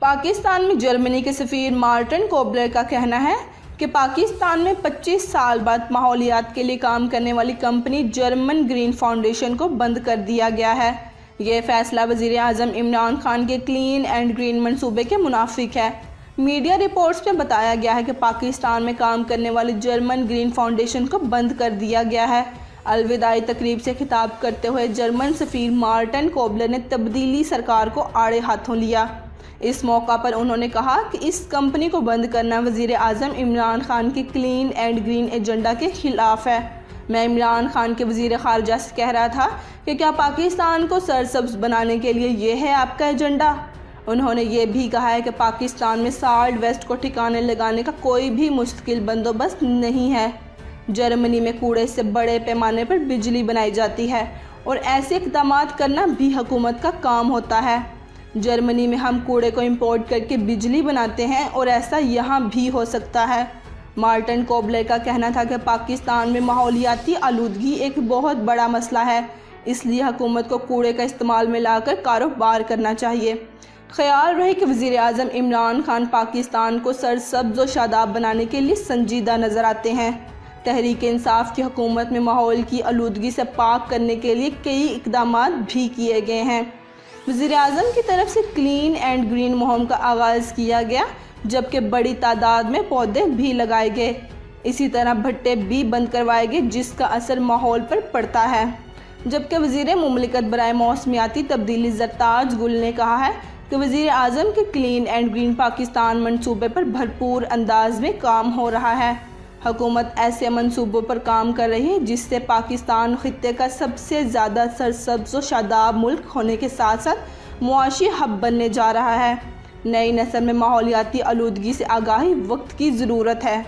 پاکستان میں جرمنی کے سفیر مارٹن کوبلر کا کہنا ہے کہ پاکستان میں 25 سال بعد ماحولیات کے لیے کام کرنے والی کمپنی جرمن گرین فاؤنڈیشن کو بند کر دیا گیا ہے۔ یہ فیصلہ وزیر اعظم عمران خان کے کلین اینڈ گرین منصوبے کے منافق ہے۔ میڈیا رپورٹس میں بتایا گیا ہے کہ پاکستان میں کام کرنے والی جرمن گرین فاؤنڈیشن کو بند کر دیا گیا ہے۔ الوداعی تقریب سے خطاب کرتے ہوئے جرمن سفیر مارٹن کوبلر نے تبدیلی سرکار کو آڑے ہاتھوں لیا۔ اس موقع پر انہوں نے کہا کہ اس کمپنی کو بند کرنا وزیر اعظم عمران خان کے کلین اینڈ گرین ایجنڈا کے خلاف ہے۔ میں عمران خان کے وزیر خارجہ سے کہہ رہا تھا کہ کیا پاکستان کو سرسبز بنانے کے لیے یہ ہے آپ کا ایجنڈا؟ انہوں نے یہ بھی کہا ہے کہ پاکستان میں سالٹ ویسٹ کو ٹھکانے لگانے کا کوئی بھی مستقل بندوبست نہیں ہے۔ جرمنی میں کوڑے سے بڑے پیمانے پر بجلی بنائی جاتی ہے اور ایسے اقدامات کرنا بھی حکومت کا کام ہوتا ہے۔ جرمنی میں ہم کوڑے کو امپورٹ کر کے بجلی بناتے ہیں اور ایسا یہاں بھی ہو سکتا ہے۔ مارٹن کوبلر کا کہنا تھا کہ پاکستان میں ماحولیاتی آلودگی ایک بہت بڑا مسئلہ ہے، اس لیے حکومت کو کوڑے کا استعمال میں لا کر کاروبار کرنا چاہیے۔ خیال رہے کہ وزیر اعظم عمران خان پاکستان کو سرسبز و شاداب بنانے کے لیے سنجیدہ نظر آتے ہیں۔ تحریک انصاف کی حکومت میں ماحول کی آلودگی سے پاک کرنے کے لیے کئی اقدامات بھی کیے گئے ہیں۔ وزیر اعظم کی طرف سے کلین اینڈ گرین مہم کا آغاز کیا گیا، جبکہ بڑی تعداد میں پودے بھی لگائے گئے۔ اسی طرح بھٹے بھی بند کروائے گئے جس کا اثر ماحول پر پڑتا ہے۔ جبکہ وزیر مملکت برائے موسمیاتی تبدیلی زرتاج گل نے کہا ہے کہ وزیر اعظم کے کلین اینڈ گرین پاکستان منصوبے پر بھرپور انداز میں کام ہو رہا ہے۔ حکومت ایسے منصوبوں پر کام کر رہی ہے جس سے پاکستان خطے کا سب سے زیادہ سرسبز و شاداب ملک ہونے کے ساتھ ساتھ معاشی ہب بننے جا رہا ہے۔ نئی نسل میں ماحولیاتی آلودگی سے آگاہی وقت کی ضرورت ہے۔